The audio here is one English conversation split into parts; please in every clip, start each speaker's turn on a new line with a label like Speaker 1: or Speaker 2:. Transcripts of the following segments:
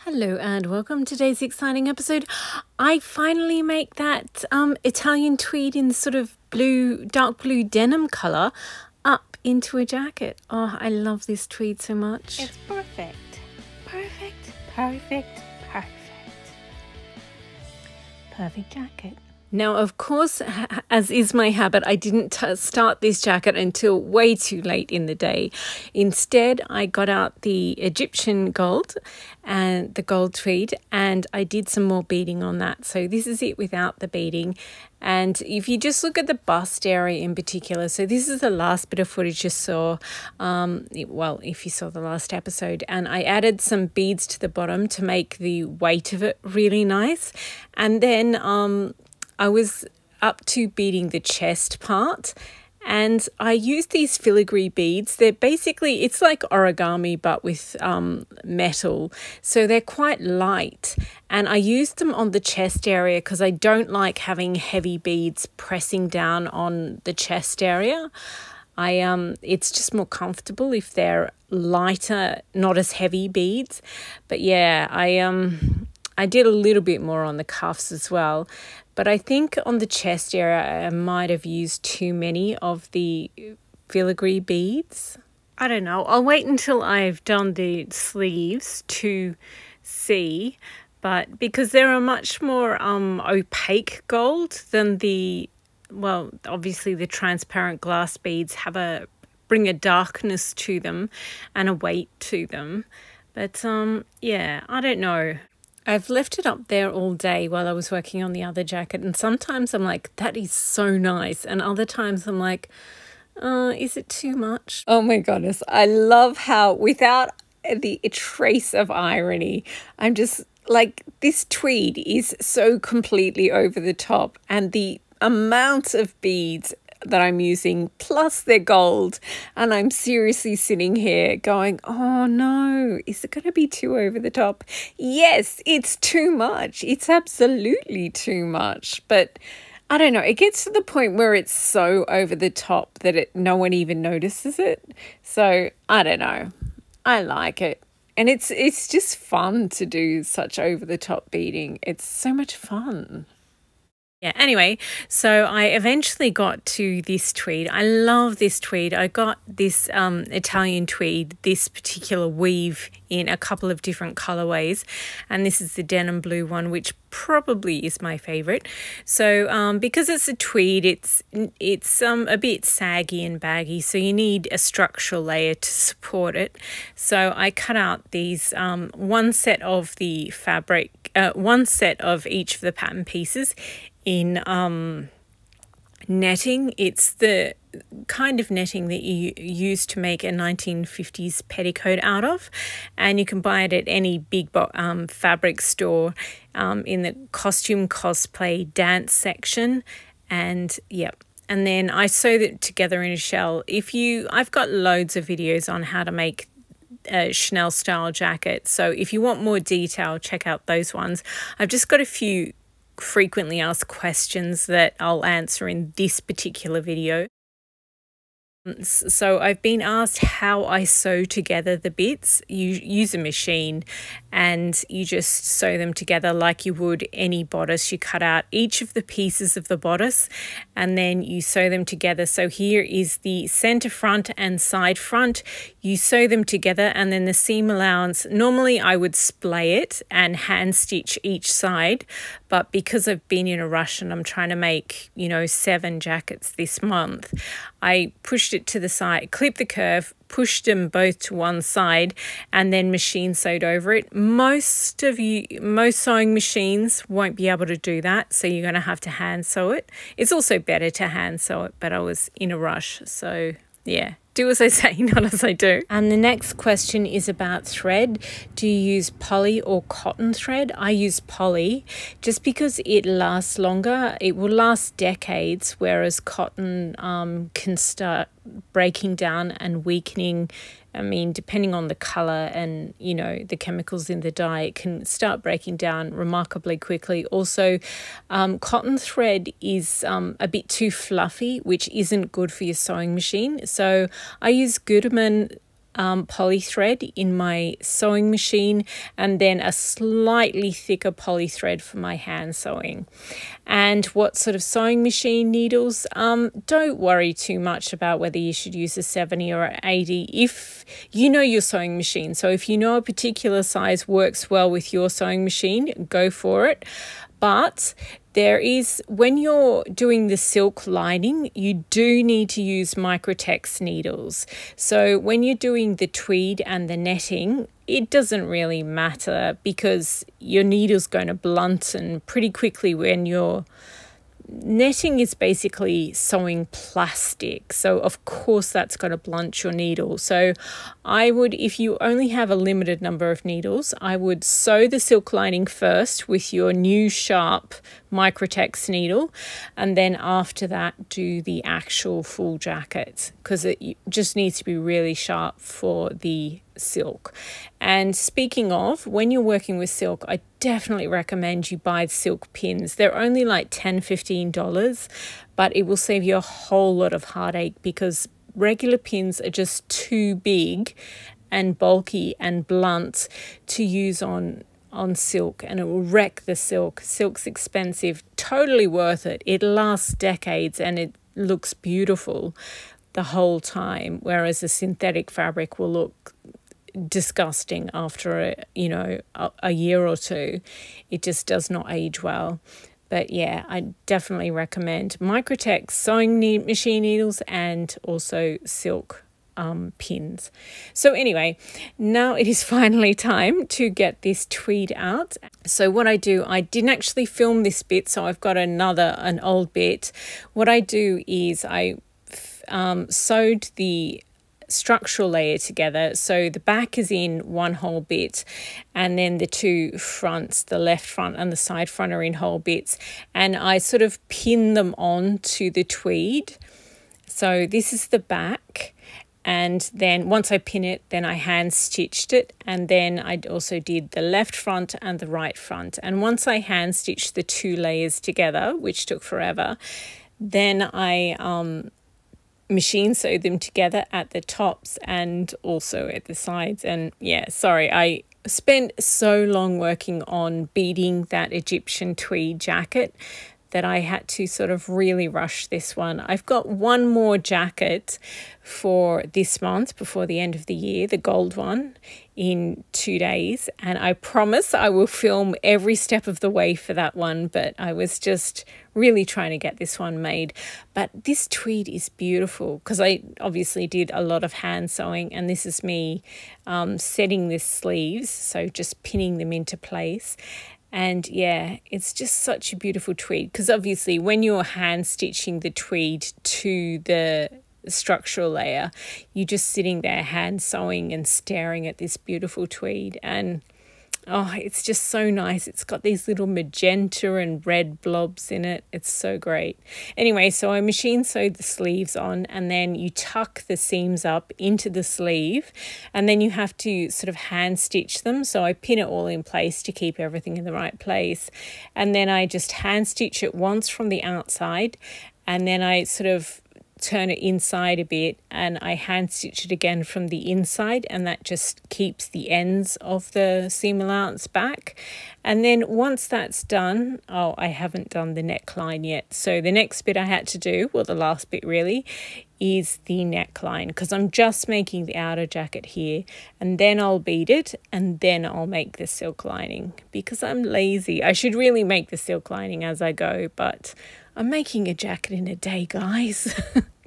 Speaker 1: Hello and welcome to today's exciting episode. I finally make that Italian tweed in sort of dark blue denim colour up into a jacket. Oh, I love this tweed so much.
Speaker 2: It's perfect. Perfect, perfect, perfect. Perfect jacket.
Speaker 1: Now, of course, as is my habit, I didn't start this jacket until way too late in the day. Instead, I got out the Egyptian gold and the gold tweed, and I did some more beading on that. So this is it without the beading. And if you just look at the bust area in particular, so this is the last bit of footage you saw, if you saw the last episode, and I added some beads to the bottom to make the weight of it really nice. And then I was up to beading the chest part, and I used these filigree beads. They're basically, it's like origami but with metal, so they're quite light, and I used them on the chest area because I don't like having heavy beads pressing down on the chest area. It's just more comfortable if they're lighter, not as heavy beads. But yeah, I did a little bit more on the cuffs as well. But I think on the chest area, I might have used too many of the filigree beads. I don't know. I'll wait until I've done the sleeves to see. But because they're a much more opaque gold than obviously the transparent glass beads bring a darkness to them and a weight to them. But yeah, I don't know. I've left it up there all day while I was working on the other jacket, and sometimes I'm like, that is so nice, and other times I'm like, is it too much? Oh my goodness, I love how without the trace of irony, I'm just like, this tweed is so completely over the top, and the amount of beads that I'm using plus they're gold, and I'm seriously sitting here going, oh no, is it going to be too over the top? Yes, it's too much. It's absolutely too much. But I don't know, it gets to the point where it's so over the top that no one even notices it. So I don't know, I like it. And it's just fun to do such over the top beading. It's so much fun. Yeah, anyway, so I eventually got to this tweed. I love this tweed. I got this Italian tweed, this particular weave in a couple of different colorways, and this is the denim blue one, which probably is my favorite. So because it's a tweed, it's a bit saggy and baggy, so you need a structural layer to support it. So I cut out these one set of the fabric, one set of each of the pattern pieces in netting. It's the kind of netting that you use to make a 1950s petticoat out of, and you can buy it at any big fabric store in the costume cosplay dance section. And yep, and then I sewed it together in a shell. I've got loads of videos on how to make a Chanel style jacket, so if you want more detail, check out those ones. I've just got a few frequently asked questions that I'll answer in this particular video. So I've been asked how I sew together the bits. You use a machine and you just sew them together like you would any bodice. You cut out each of the pieces of the bodice and then you sew them together. So here is the center front and side front. You sew them together, and then the seam allowance, normally I would splay it and hand stitch each side, but because I've been in a rush and I'm trying to make 7 jackets this month, I pushed it to the side, clipped the curve, pushed them both to one side, and then machine sewed over it. Most sewing machines won't be able to do that, so you're going to have to hand sew it. It's also better to hand sew it, but I was in a rush, so yeah. Do as I say, not as I do. And the next question is about thread. Do you use poly or cotton thread? I use poly just because it lasts longer. It will last decades, whereas cotton can start breaking down and weakening. I mean, depending on the colour and, the chemicals in the dye, it can start breaking down remarkably quickly. Also, cotton thread is a bit too fluffy, which isn't good for your sewing machine. So I use Gutermann poly thread in my sewing machine, and then a slightly thicker poly thread for my hand sewing. And what sort of sewing machine needles? Don't worry too much about whether you should use a 70 or an 80 if you know your sewing machine. So if you know a particular size works well with your sewing machine, go for it. But there is, when you're doing the silk lining, you do need to use Microtex needles. So when you're doing the tweed and the netting, it doesn't really matter because your needle's going to blunten pretty quickly when you're netting is basically sewing plastic, so of course that's going to blunt your needle. So I would, if you only have a limited number of needles, I would sew the silk lining first with your new sharp Microtex needle, and then after that do the actual full jacket, because it just needs to be really sharp for the silk. And speaking of, when you're working with silk, I definitely recommend you buy silk pins. They're only like $10-15, but it will save you a whole lot of heartache because regular pins are just too big and bulky and blunt to use on silk, and it will wreck the silk. Silk's expensive, totally worth it. It lasts decades and it looks beautiful the whole time, whereas a synthetic fabric will look disgusting after a year or two. It just does not age well. But yeah, I definitely recommend Microtex sewing machine needles and also silk pins. So anyway, now it is finally time to get this tweed out. So what I do, I didn't actually film this bit, so I've got an old bit. What I do is I sewed the structural layer together, so the back is in one whole bit and then the two fronts, the left front and the side front, are in whole bits, and I sort of pin them on to the tweed. So this is the back, and then once I pin it, then I hand stitched it, and then I also did the left front and the right front. And once I hand stitched the two layers together, which took forever, then I machine sewed them together at the tops and also at the sides. And yeah, sorry, I spent so long working on beading that Egyptian tweed jacket that I had to sort of really rush this one. I've got one more jacket for this month before the end of the year, the gold one, in 2 days, and I promise I will film every step of the way for that one, but I was just really trying to get this one made. But this tweed is beautiful because I obviously did a lot of hand sewing, and this is me setting the sleeves, so just pinning them into place. And yeah, it's just such a beautiful tweed because obviously when you're hand stitching the tweed to the structural layer, you're just sitting there hand sewing and staring at this beautiful tweed, and oh, it's just so nice. It's got these little magenta and red blobs in it. It's so great. Anyway, so I machine sewed the sleeves on, and then you tuck the seams up into the sleeve, and then you have to sort of hand stitch them. So I pin it all in place to keep everything in the right place, and then I just hand stitch it once from the outside, and then I sort of turn it inside a bit and I hand stitch it again from the inside, and that just keeps the ends of the seam allowance back. And then once that's done, oh, I haven't done the neckline yet, so the next bit I had to do, well, the last bit really, is the neckline, because I'm just making the outer jacket here, and then I'll bead it, and then I'll make the silk lining because I'm lazy. I should really make the silk lining as I go, but I'm making a jacket in a day, guys.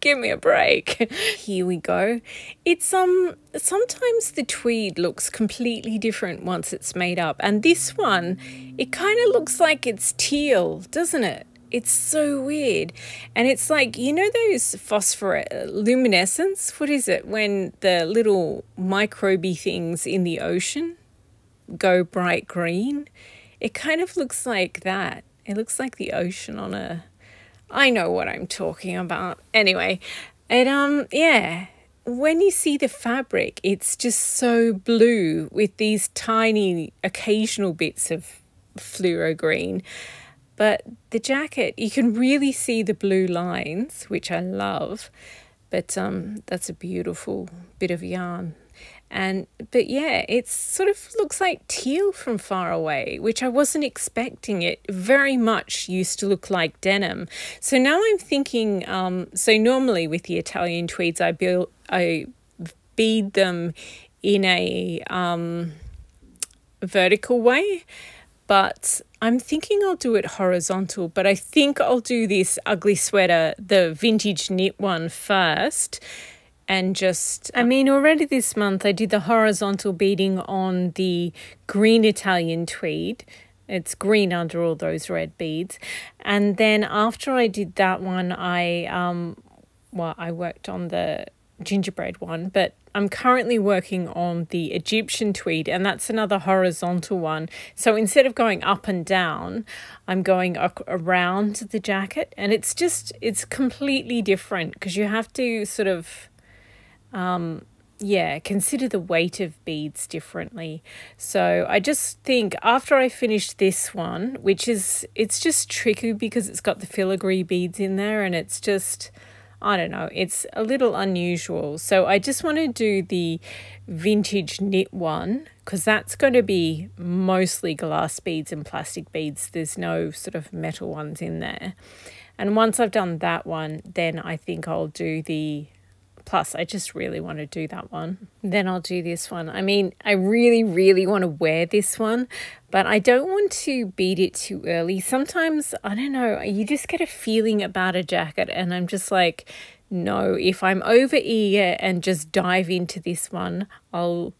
Speaker 1: Give me a break. Here we go. It's sometimes the tweed looks completely different once it's made up, and this one, it kind of looks like it's teal, doesn't it? It's so weird. And it's like, you know those luminescence? What is it? When the little microby things in the ocean go bright green? It kind of looks like that. It looks like the ocean on a... I know what I'm talking about. Anyway, and yeah, when you see the fabric, it's just so blue with these tiny occasional bits of fluoro green. But the jacket, you can really see the blue lines, which I love. But that's a beautiful bit of yarn. But yeah, it sort of looks like teal from far away, which I wasn't expecting. It very much used to look like denim. So now I'm thinking, so normally with the Italian tweeds, I bead them in a vertical way, but I'm thinking I'll do it horizontal. But I think I'll do this ugly sweater, the vintage knit one, first. And just, I mean, already this month I did the horizontal beading on the green Italian tweed. It's green under all those red beads. And then after I did that one, I worked on the gingerbread one, but I'm currently working on the Egyptian tweed, and that's another horizontal one. So instead of going up and down, I'm going around the jacket, and it's completely different because you have to sort of consider the weight of beads differently. So I just think after I finish this one, it's just tricky because it's got the filigree beads in there, and it's just, I don't know, it's a little unusual. So I just want to do the vintage knit one because that's going to be mostly glass beads and plastic beads. There's no sort of metal ones in there. And once I've done that one, then I think I'll do the... Plus, I just really want to do that one. Then I'll do this one. I mean, I really, really want to wear this one, but I don't want to bead it too early. Sometimes, I don't know, you just get a feeling about a jacket and I'm just like, no, if I'm over eager and just dive into this one, I'll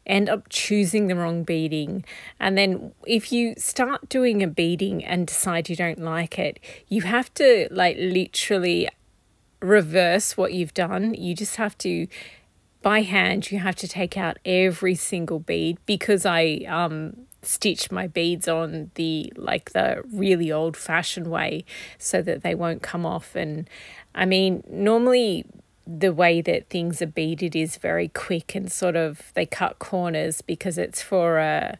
Speaker 1: end up choosing the wrong beading. And then if you start doing a beading and decide you don't like it, you have to like literally reverse what you've done. You just have to, by hand, you have to take out every single bead because I stitched my beads on the really old fashioned way so that they won't come off. And I mean, normally the way that things are beaded is very quick and sort of they cut corners because it's for a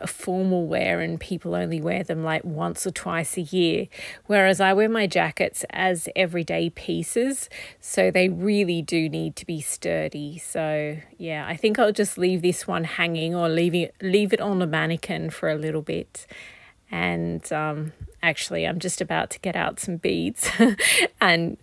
Speaker 1: formal wear and people only wear them like once or twice a year. Whereas I wear my jackets as everyday pieces, so they really do need to be sturdy. So yeah, I think I'll just leave this one hanging or leave it on a mannequin for a little bit. And actually, I'm just about to get out some beads and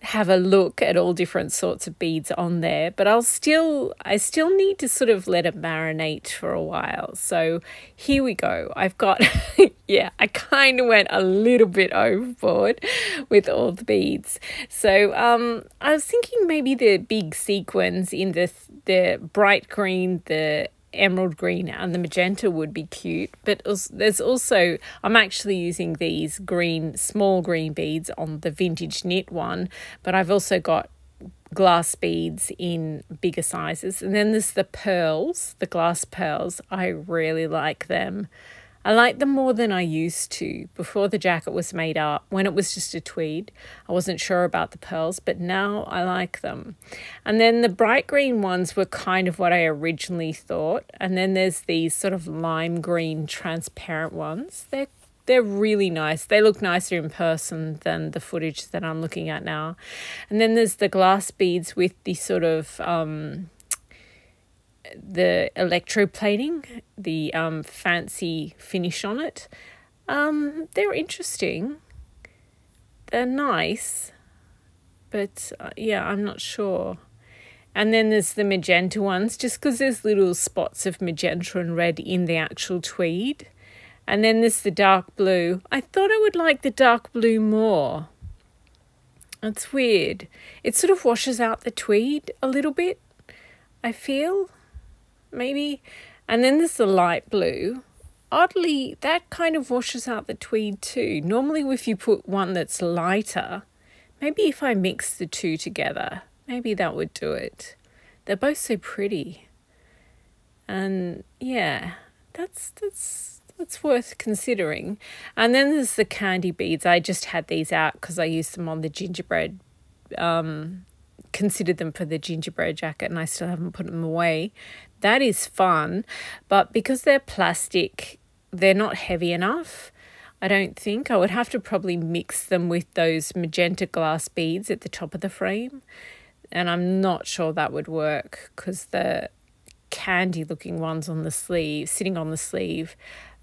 Speaker 1: have a look at all different sorts of beads on there, but I still need to sort of let it marinate for a while. So here we go. I've got I kind of went a little bit overboard with all the beads. So I was thinking maybe the big sequins in the bright green, the emerald green and the magenta would be cute, but there's also, I'm actually using these small green beads on the vintage knit one, but I've also got glass beads in bigger sizes. And then there's the pearls, the glass pearls. I really like them. I like them more than I used to before the jacket was made up. When it was just a tweed, I wasn't sure about the pearls, but now I like them. And then the bright green ones were kind of what I originally thought. And then there's these sort of lime green transparent ones. They're really nice. They look nicer in person than the footage that I'm looking at now. And then there's the glass beads with the sort of the electroplating, the fancy finish on it. They're interesting. They're nice, but I'm not sure. And then there's the magenta ones, just because there's little spots of magenta and red in the actual tweed. And then there's the dark blue. I thought I would like the dark blue more. It's weird. It sort of washes out the tweed a little bit, I feel. Maybe. And then there's the light blue. Oddly, that kind of washes out the tweed too. Normally if you put one that's lighter, maybe if I mix the two together, maybe that would do it. They're both so pretty. And yeah, that's worth considering. And then there's the candy beads. I just had these out because I used them on the gingerbread, considered them for the gingerbread jacket, and I still haven't put them away. That is fun, but because they're plastic, they're not heavy enough. I don't think. I would have to probably mix them with those magenta glass beads at the top of the frame, and I'm not sure that would work because candy looking ones on the sleeve, sitting on the sleeve,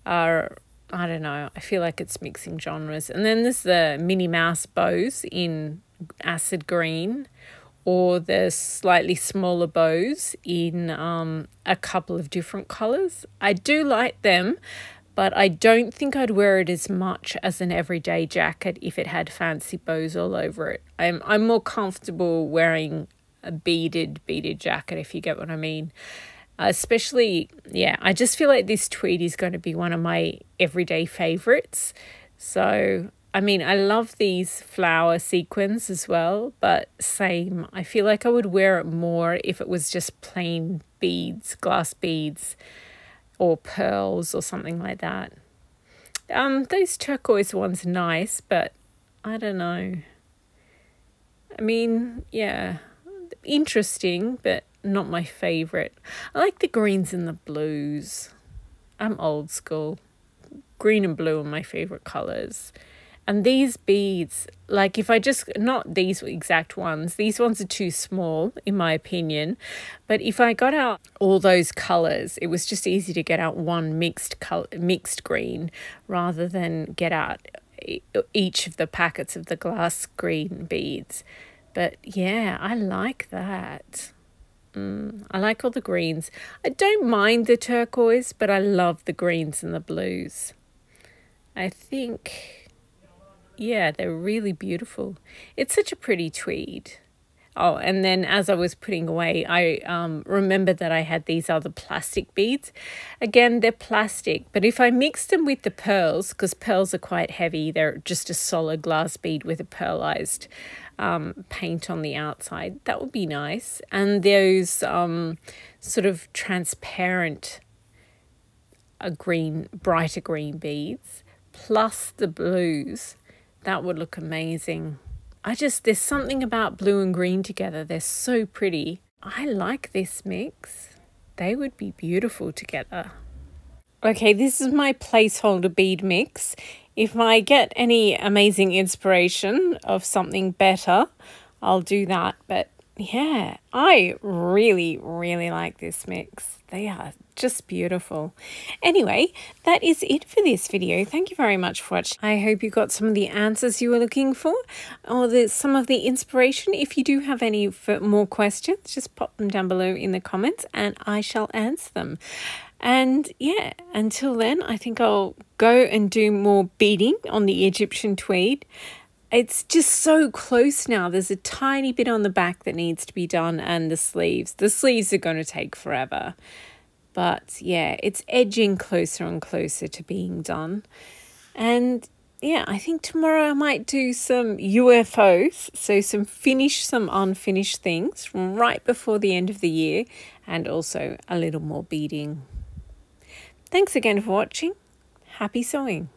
Speaker 1: are, I don't know, I feel like it's mixing genres. And then there's the Minnie Mouse bows in acid green, or the slightly smaller bows in a couple of different colours. I do like them, but I don't think I'd wear it as much as an everyday jacket if it had fancy bows all over it. I'm more comfortable wearing a beaded jacket, if you get what I mean. Especially, yeah, I just feel like this tweed is going to be one of my everyday favourites. So, I mean, I love these flower sequins as well, but same. I feel like I would wear it more if it was just plain beads, glass beads, or pearls or something like that. Those turquoise ones are nice, but I don't know. I mean, yeah, interesting, but not my favourite. I like the greens and the blues. I'm old school. Green and blue are my favourite colours. And these beads, like if I just, not these exact ones, these ones are too small in my opinion. But if I got out all those colours, it was just easy to get out one mixed green rather than get out each of the packets of the glass green beads. But yeah, I like that. I like all the greens. I don't mind the turquoise, but I love the greens and the blues. I think, yeah, they're really beautiful. It's such a pretty tweed. Oh, and then as I was putting away, I remembered that I had these other plastic beads. Again, they're plastic, but if I mix them with the pearls, because pearls are quite heavy, they're just a solid glass bead with a pearlized paint on the outside, that would be nice. And those sort of transparent brighter green beads, plus the blues, that would look amazing. There's something about blue and green together. They're so pretty. I like this mix. They would be beautiful together. Okay, this is my placeholder bead mix. If I get any amazing inspiration of something better, I'll do that. But yeah, I really, really like this mix. They are just beautiful. Anyway, that is it for this video. Thank you very much for watching. I hope you got some of the answers you were looking for, or some of the inspiration. If you do have any more questions, just pop them down below in the comments and I shall answer them. And yeah, until then, I think I'll go and do more beading on the Egyptian tweed. It's just so close now. There's a tiny bit on the back that needs to be done, and the sleeves. The sleeves are going to take forever. But yeah, it's edging closer and closer to being done. And yeah, I think tomorrow I might do some UFOs. So some unfinished things right before the end of the year, and also a little more beading. Thanks again for watching. Happy sewing.